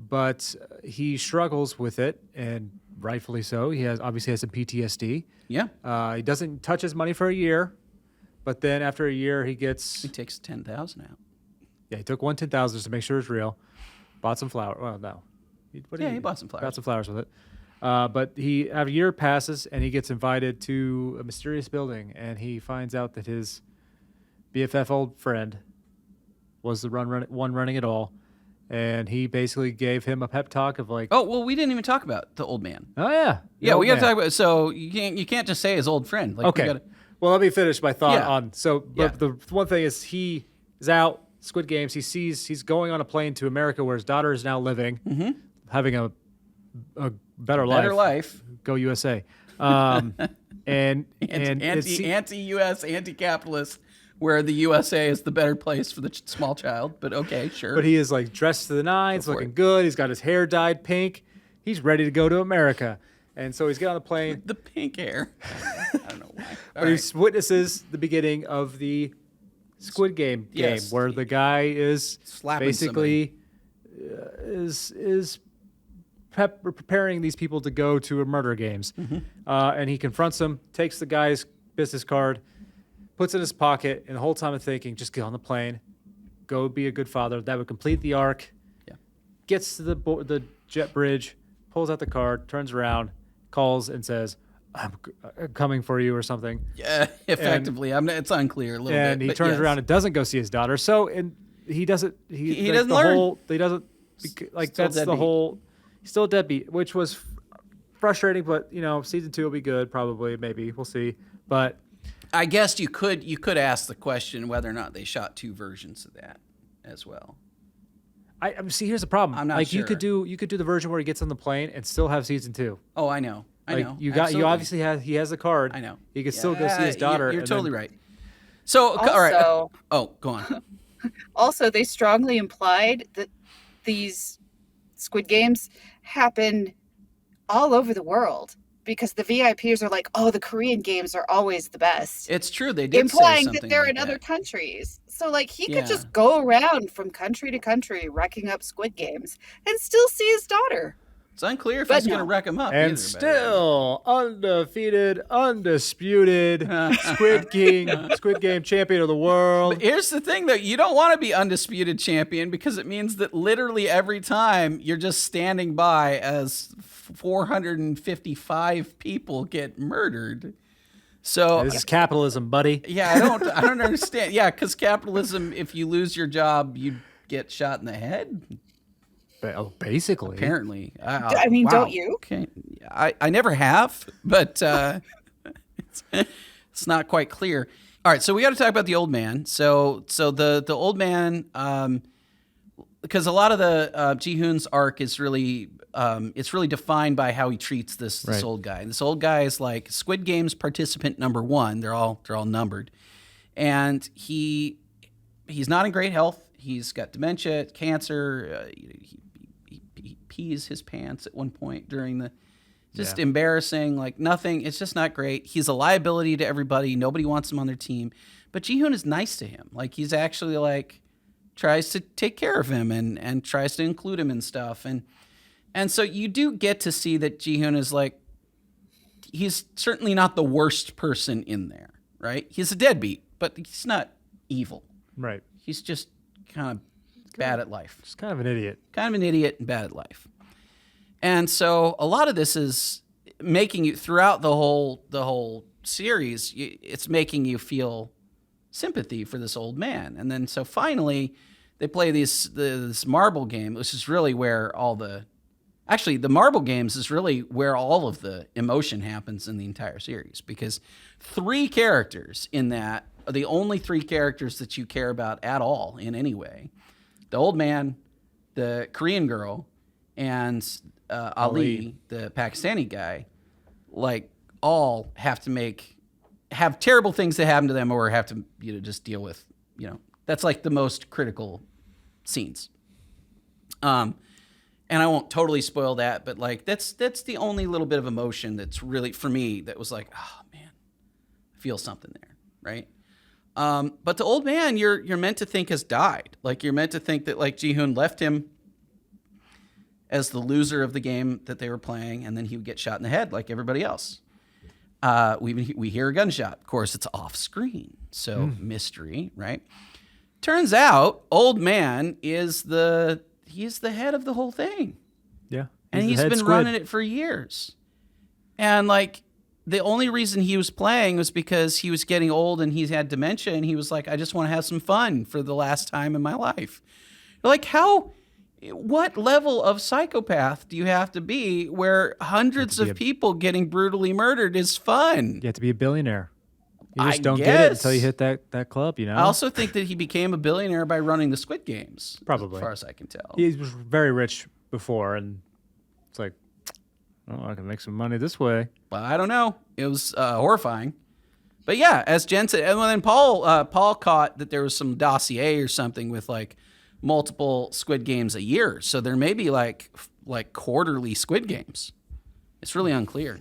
but he struggles with it, and rightfully so. He obviously has some PTSD. Yeah. He doesn't touch his money for a year, but then after a year, he takes 10,000 out. Yeah, he took 10,000 just to make sure it's real. Bought some flour. Well, no. He bought some flowers. Bought some flowers with it. But a year passes, and he gets invited to a mysterious building, and he finds out that his BFF old friend was the one running it all, and he basically gave him a pep talk of like, oh well, we didn't even talk about the old man. Oh yeah, we got to talk about. So you can't just say his old friend. Like, okay. Well, let me finish my thought on. So, Yeah. The one thing is he is out Squid Games. He's going on a plane to America where his daughter is now living, having a better life. Go USA. And anti-US, anti-capitalist, where the USA is the better place for the small child. But okay, sure. But he is like dressed to the nines, looking good. He's got his hair dyed pink. He's ready to go to America. And so he's getting on the plane. The pink hair. I don't know why. But he witnesses the beginning of the Squid Game where the guy is Slapping basically is preparing these people to go to murder games. And he confronts them, takes the guy's business card, puts it in his pocket, and the whole time I'm thinking, just get on the plane, go be a good father. That would complete the arc. Yeah. Gets to the jet bridge, pulls out the card, turns around, calls and says, I'm coming for you or something. Yeah, effectively. It's unclear a little bit. And he turns around and doesn't go see his daughter. So he doesn't. He doesn't learn. He doesn't. Like Still that's the deadbeat. whole. He's still a deadbeat, which was frustrating. But season 2 will be good. Probably, maybe we'll see. But I guess you could ask the question whether or not they shot 2 versions of that as well. I see. Here's the problem. I'm not like sure. you could do the version where he gets on the plane and still have season 2. Oh, I know. I know. You Absolutely. obviously he has the card. I know. He could still go see his daughter. You're and totally then- right. So, all right. Also- Oh, go on. Also, they strongly implied that these Squid Games happen all over the world because the VIPs are like, oh, the Korean games are always the best. It's true. They did Implying say something that they're like in other that. countries. So, like, he Yeah. could just go around from country to country wrecking up Squid Games and still see his daughter. It's unclear if But he's going to no. wreck him up. And either, still undefeated, undisputed Squid Game champion of the world. Here's the thing, though. You don't want to be undisputed champion because it means that literally every time you're just standing by as 455 people get murdered. So This is capitalism, buddy. yeah, I don't understand. Yeah, because capitalism, if you lose your job, you get shot in the head. Basically. Apparently, I mean, wow. don't you? Okay, I never have, but it's not quite clear. All right, so we got to talk about the old man. So the old man, because a lot of the Ji-hoon's arc is really it's really defined by how he treats this Right. old guy. This old guy is like Squid Game's participant number 1. They're all numbered, and he's not in great health. He's got dementia, cancer. He pees his pants at one point during the just embarrassing, like nothing. It's just not great. He's a liability to everybody. Nobody wants him on their team. But Ji-hoon is nice to him. Like he's actually like tries to take care of him and tries to include him in stuff. And so you do get to see that Ji-hoon is like, he's certainly not the worst person in there, right? He's a deadbeat, but he's not evil. Right. He's just kind of bad at life. Just kind of an idiot. Kind of an idiot and bad at life. And so a lot of this is making you throughout the whole series, it's making you feel sympathy for this old man. And then so finally they play this marble game, which is really where the marble games is really where all of the emotion happens in the entire series, because 3 characters in that are the only 3 characters that you care about at all in any way. The old man, the Korean girl, and Ali, the Pakistani guy, like all have terrible things that happen to them, or have to just deal with, that's like the most critical scenes. And I won't totally spoil that, but like that's the only little bit of emotion that's really for me that was like, oh man, I feel something there, right? But the old man, you're meant to think has died. Like you're meant to think that like Ji-hoon left him as the loser of the game that they were playing, and then he would get shot in the head like everybody else. We hear a gunshot. Of course, it's off screen, so mystery, right? Turns out, old man he's the head of the whole thing, Yeah. and the he's head been squid. running it for years. And like the only reason he was playing was because he was getting old and he had dementia, and he was like, I just want to have some fun for the last time in my life. Like what level of psychopath do you have to be where hundreds of people getting brutally murdered is fun? You have to be a billionaire. You just I don't get it guess. until you hit that club, I also think that he became a billionaire by running the Squid Games. Probably. As far as I can tell. He was very rich before, and it's like, oh, I can make some money this way. But I don't know. It was horrifying. But yeah, as Jen said, and then Paul caught that there was some dossier or something with like multiple Squid Games a year. So there may be like quarterly Squid Games. It's really unclear.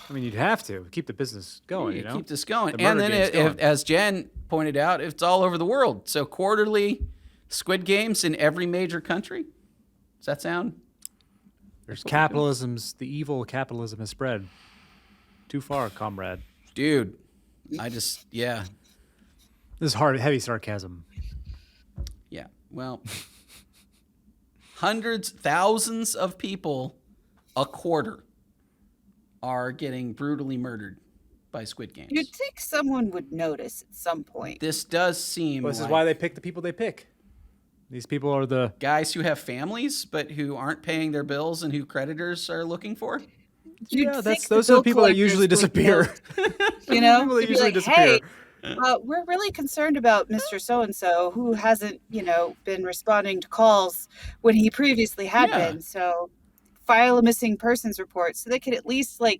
I mean, you'd have to keep the business going. You know, keep this going. The And murder then, game's going. as Jen pointed out, it's all over the world. So quarterly Squid Games in every major country. Does that sound? There's capitalism's the evil capitalism has spread too far, comrade. Dude, yeah. This is heavy sarcasm. Yeah. Well, hundreds, thousands of people a quarter are getting brutally murdered by Squid Games. You'd think someone would notice at some point. This does seem Well, this like is why they pick the people they pick. These people are the guys who have families but who aren't paying their bills and who creditors are looking for. You'd think those are the bill people that collectors usually would disappear. know, you know, People that they'd be usually like, disappear. hey, we're really concerned about Mr. So-and-so who hasn't, been responding to calls when he previously had Yeah. been. So file a missing persons report so they could at least, I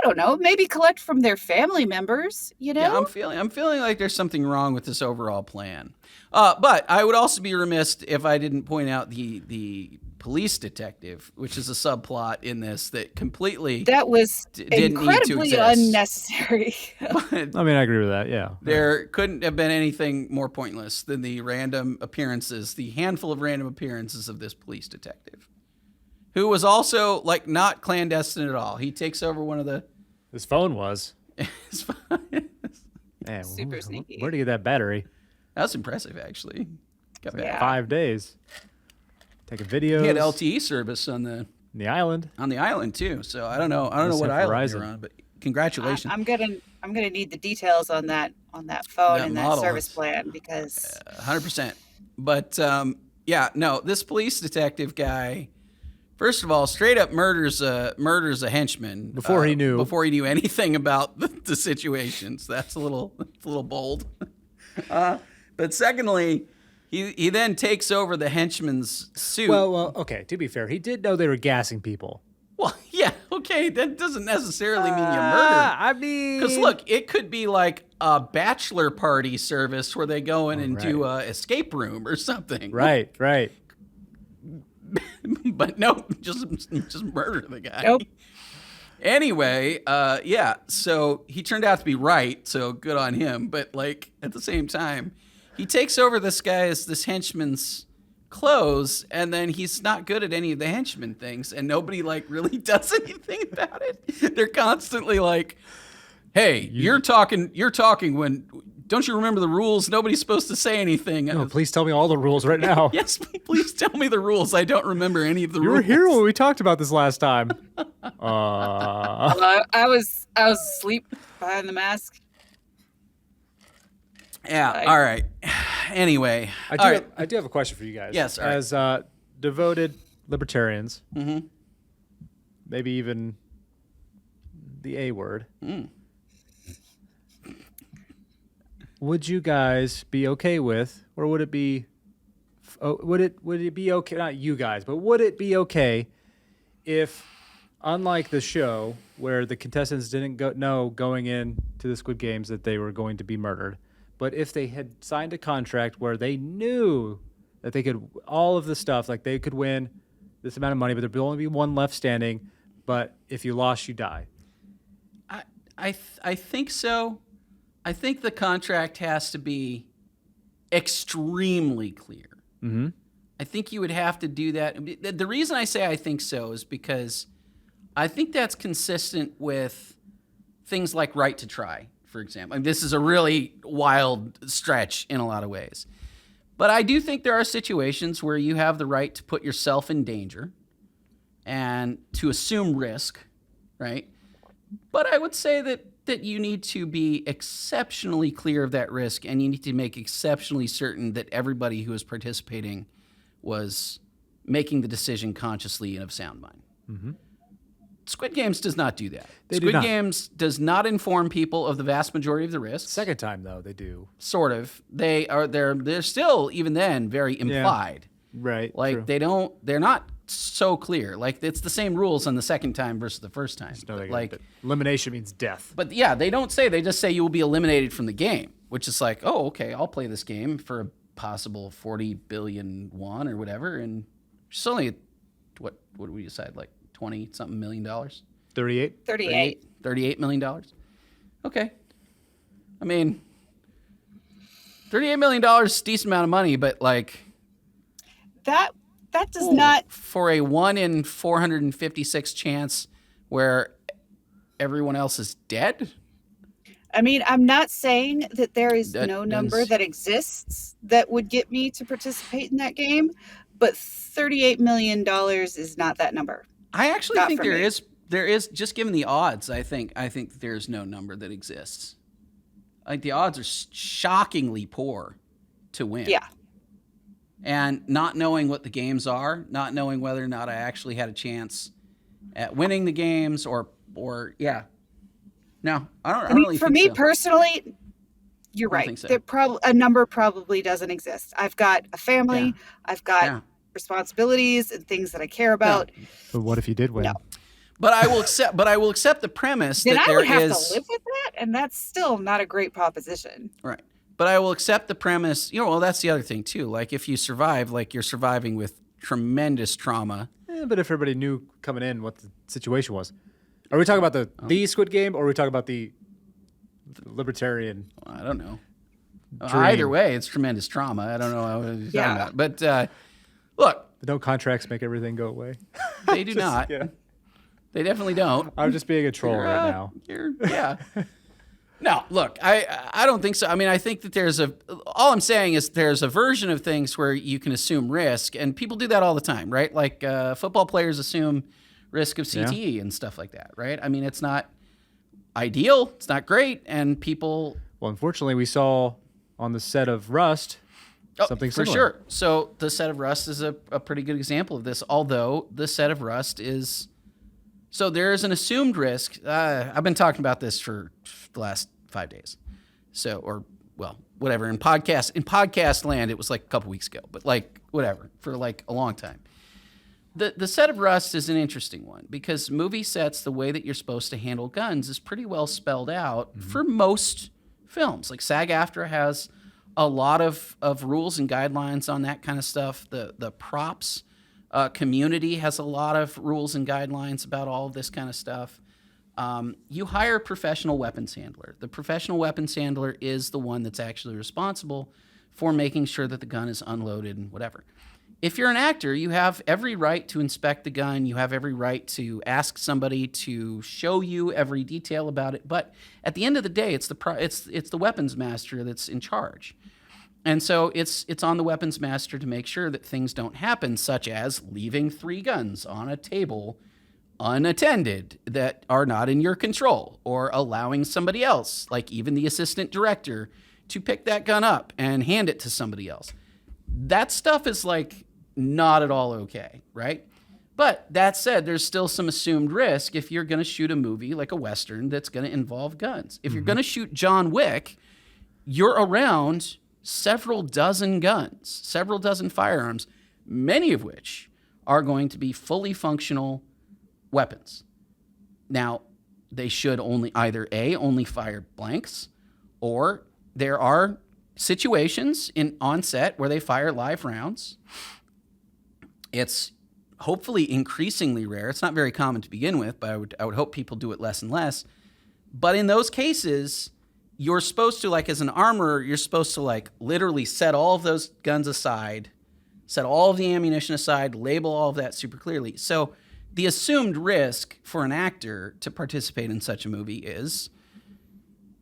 don't know, maybe collect from their family members, Yeah, I'm feeling like there's something wrong with this overall plan. But I would also be remiss if I didn't point out the police detective, which is a subplot in this that completely That was didn't need to incredibly exist. unnecessary. But I mean, I agree with that. Yeah. there couldn't have been anything more pointless than the handful of random appearances of this police detective, who was also not clandestine at all. He takes over one of the. His phone was. Man, Super sneaky. Where'd he get that battery? That was impressive, actually. Got back. 5 days. Taking videos. He had LTE service on the island. too. So I don't know what have island Verizon. you're on, but congratulations. I'm gonna need the details on that phone That and that model service is- plan because 100%. But this police detective guy, first of all, straight up murders a henchman Before he knew anything about the situation. So that's a little bold. But secondly, he then takes over the henchman's suit. Well, okay. To be fair, he did know they were gassing people. Well, yeah, okay. That doesn't necessarily mean you murder. I mean, Because look, it could be like a bachelor party service where they go in and do a escape room or something. Right. But no, just murder the guy. Nope. Anyway, so he turned out to be right, so good on him. But at the same time, he takes over this henchman's clothes, and then he's not good at any of the henchman things, and nobody really does anything about it. They're constantly like, "Hey, you're talking when don't you remember the rules? Nobody's supposed to say anything." No, please tell me all the rules right now. Yes, please tell me the rules. I don't remember any of the You rules. were here when we talked about this last time. I was asleep behind the mask. Yeah. All right. Anyway, I do have a question for you guys. Yes, all right. As devoted libertarians, maybe even the A word. Would you guys be okay with, or would it be, would it be okay? Not you guys, but would it be okay if, unlike the show where the contestants didn't know going in to the Squid Games that they were going to be murdered, but if they had signed a contract where they knew that they could all of the stuff, like they could win this amount of money, but there'd only be one left standing, but if you lost, you die. I think so. I think the contract has to be extremely clear. Mm-hmm. I think you would have to do that. The reason I say I think so is because I think that's consistent with things like right to try, for example. And this is a really wild stretch in a lot of ways. But I do think there are situations where you have the right to put yourself in danger and to assume risk, right? But I would say that you need to be exceptionally clear of that risk, and you need to make exceptionally certain that everybody who is participating was making the decision consciously and of sound mind. Mm-hmm. Squid Games does not do that. They do Squid not. Games does not inform people of the vast majority of the risks. Second time though, they do. Sort of. They're still, even then, very implied. Right. Like true. they're not so clear. Like it's the same rules on the second time versus the first time. No, they Like but elimination means death. But yeah, they don't say. They just say you will be eliminated from the game, which is like, oh, okay, I'll play this game for a possible 40 billion won or whatever, and it's only what do we decide, like $20-something million? 38. 38. $38 million. Okay. I mean, $38 million is a decent amount of money, but like That does not. for a 1 in 456 chance where everyone else is dead. I mean, I'm not saying that there is That- no number that's- that exists that would get me to participate in that game, but $38 million is not that number. I actually Not think for me. there is just given the odds. I think there's no number that exists. Like the odds are shockingly poor to win. Yeah. And not knowing what the games are, not knowing whether or not I actually had a chance at winning the games or yeah. No, I don't really For think me so. personally, you're I don't right. think so. A number probably doesn't exist. I've got a family. Yeah. I've got Yeah. responsibilities and things that I care about. But what if you did win? No. But I will accept the premise Then that I would there have is to live with that, and that's still not a great proposition. right. But I will accept the premise, well, that's the other thing too. Like if you survive, like you're surviving with tremendous trauma. But if everybody knew coming in what the situation was, are we talking about the Squid Game, or are we talking about the libertarian? I don't know. Dream. Either way, it's tremendous trauma. I don't know what you're Yeah. talking about. But look, Don't contracts make everything go away? they do not. Yeah. They definitely don't. I'm just being a troll right now. Yeah. No, look, I don't think so. I mean, I think that all I'm saying is there's a version of things where you can assume risk, and people do that all the time, right? Like football players assume risk of CTE and stuff like that, right? I mean, it's not ideal, it's not great, and people. Well, unfortunately, we saw on the set of Rust something for similar. sure. So the set of Rust is a pretty good example of this, although the set of Rust is. So there is an assumed risk. I've been talking about this for the last 5 days. So, whatever. In podcast land, it was like a couple weeks ago, but like whatever, for like a long time. The set of Rust is an interesting one because movie sets, the way that you're supposed to handle guns is pretty well spelled out for most films. Like SAG-AFTRA has a lot of rules and guidelines on that kind of stuff. The props community has a lot of rules and guidelines about all of this kind of stuff. You hire a professional weapons handler. The professional weapons handler is the one that's actually responsible for making sure that the gun is unloaded and whatever. If you're an actor, you have every right to inspect the gun. You have every right to ask somebody to show you every detail about it. But at the end of the day, it's the weapons master that's in charge. And so it's on the weapons master to make sure that things don't happen, such as leaving 3 guns on a table unattended that are not in your control, or allowing somebody else, like even the assistant director, to pick that gun up and hand it to somebody else. That stuff is like not at all okay, right? But that said, there's still some assumed risk if you're going to shoot a movie like a Western that's going to involve guns. If you're going to shoot John Wick, you're around several dozen guns, several dozen firearms, many of which are going to be fully functional weapons. Now, they should only fire blanks, or there are situations on set where they fire live rounds. It's hopefully increasingly rare. It's not very common to begin with, but I would hope people do it less and less. But in those cases, you're supposed to, like as an armorer, you're supposed to like literally set all of those guns aside, set all of the ammunition aside, label all of that super clearly. So the assumed risk for an actor to participate in such a movie is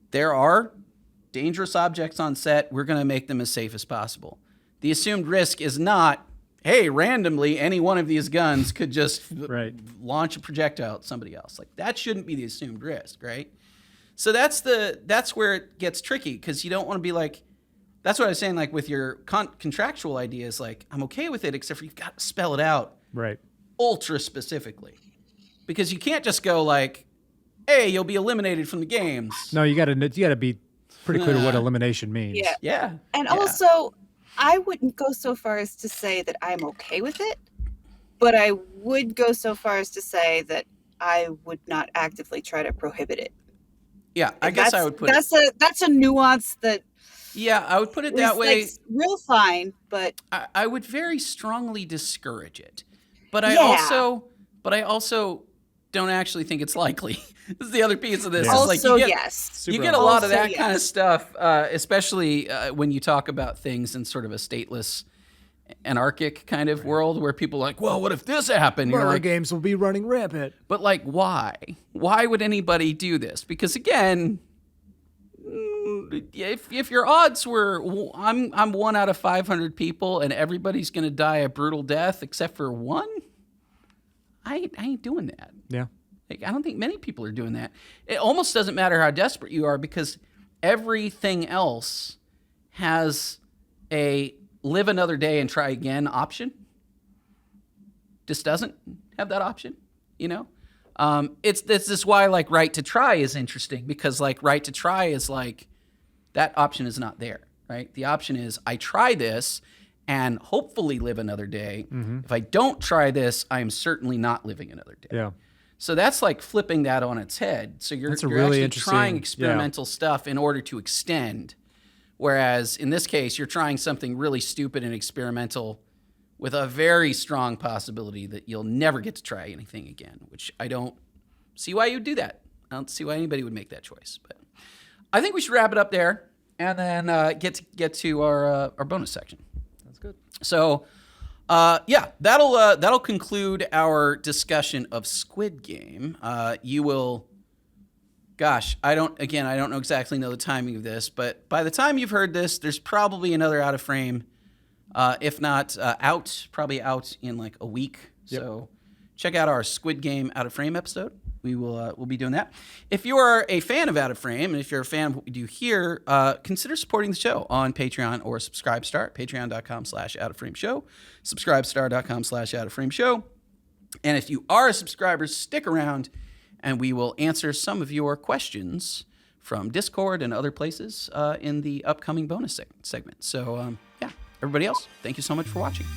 there are dangerous objects on set. We're going to make them as safe as possible. The assumed risk is not, hey, randomly, any one of these guns could just launch a projectile at somebody else. Like that shouldn't be the assumed risk, right? So that's where it gets tricky, because you don't want to be like, that's what I was saying, like with your contractual ideas, like I'm okay with it, except for you've got to spell it out ultra specifically, because you can't just go like, hey, you'll be eliminated from the games. No, you got to be pretty clear what elimination means. Yeah. And also, I wouldn't go so far as to say that I'm okay with it, but I would go so far as to say that I would not actively try to prohibit it. Yeah, I guess I would put that's a nuance that. Yeah, I would put it that way. Like real fine, but I would very strongly discourage it. But I also don't actually think it's likely. This is the other piece of this. Yeah. Is Also, you get, yes. you get a lot of Also, that kind of yes. stuff, especially when you talk about things in sort of a stateless, anarchic kind of world where people are like, well, what if this happened? You're Murder like, games will be running rampant. but like, why? Why would anybody do this? Because again, if your odds were, I'm 1 out of 500 people and everybody's going to die a brutal death except for one, I ain't doing that. Yeah. Like, I don't think many people are doing that. It almost doesn't matter how desperate you are because everything else has a live another day and try again option. Just doesn't have that option, you know? This is why like right to try is interesting because like right to try is like that option is not there, right? The option is I try this and hopefully live another day. If I don't try this, I am certainly not living another day. Yeah. So that's like flipping that on its head. So you're That's a you're really actually interesting- trying yeah. experimental stuff in order to extend. Whereas in this case, you're trying something really stupid and experimental with a very strong possibility that you'll never get to try anything again, which I don't see why you'd do that. I don't see why anybody would make that choice. But I think we should wrap it up there and then get to our bonus section. That's good. So, yeah, that'll conclude our discussion of Squid Game. You will, gosh, I don't know exactly the timing of this, but by the time you've heard this, there's probably another Out of Frame, if not probably out in like a week. Yep. So check out our Squid Game Out of Frame episode. We'll be doing that. If you are a fan of Out of Frame, and if you're a fan of what we do here, consider supporting the show on Patreon or Subscribestar, patreon.com/outofframeshow, subscribestar.com/outofframeshow. And if you are a subscriber, stick around, and we will answer some of your questions from Discord and other places in the upcoming bonus segment. So, yeah, everybody else, thank you so much for watching.